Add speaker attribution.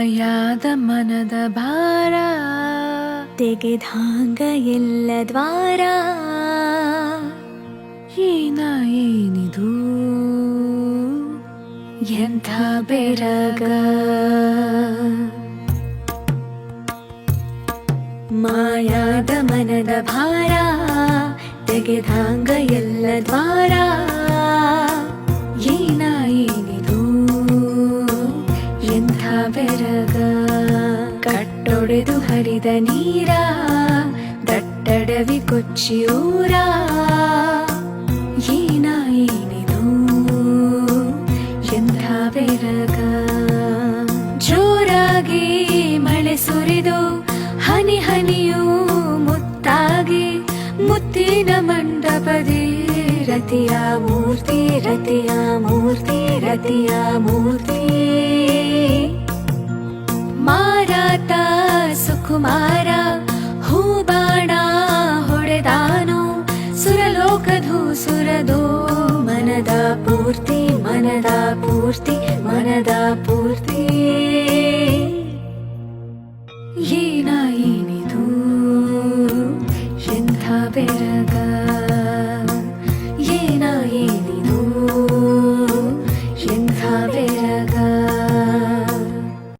Speaker 1: ಮಾಯಾದ ಮನದ ಭಾರ
Speaker 2: ತೆಗೆದಾಂಗ ಎಲ್ಲ ದ್ವಾರ
Speaker 1: ಏನಿದು ಎಂಥ ಬೆರಗ
Speaker 2: ಮಾಯಾದ ಮನದ ಭಾರ ತೆಗೆದಾಂಗ ಎಲ್ಲ ದ್ವಾರ
Speaker 1: ಏನಿದು ಎಂಥ ಬೆರಗ
Speaker 2: ಕಟ್ಟೊಡೆದು ಹರಿದ ನೀರ ದಟ್ಟಡವಿ ಕೊಚ್ಚಿ ಊರ
Speaker 1: ಏನಿದು ಎಂಥ ಬೆರಗ
Speaker 2: ಜೋರಾಗಿ ಮಳೆ ಸುರಿದು ಹನಿ ಹನಿಯೂ ಮುತ್ತಾಗಿ ಮುತ್ತಿನ ಮಂಡಪದಿ ರತಿಯ ಮೂರ್ತಿ ರತಿಯ ಮೂರ್ತಿ ರತಿಯ ಮೂರ್ತಿ ಮಾರಾತ ಸುಕುಮಾರ ಹೂಬಾಣ ಹೊಡೆದಾನು ಸುರಲೋಕಧೂ ಸುರದೋ ಮನದ ಪೂರ್ತಿ ಮನದ ಪೂರ್ತಿ ಮನದ ಪೂರ್ತಿ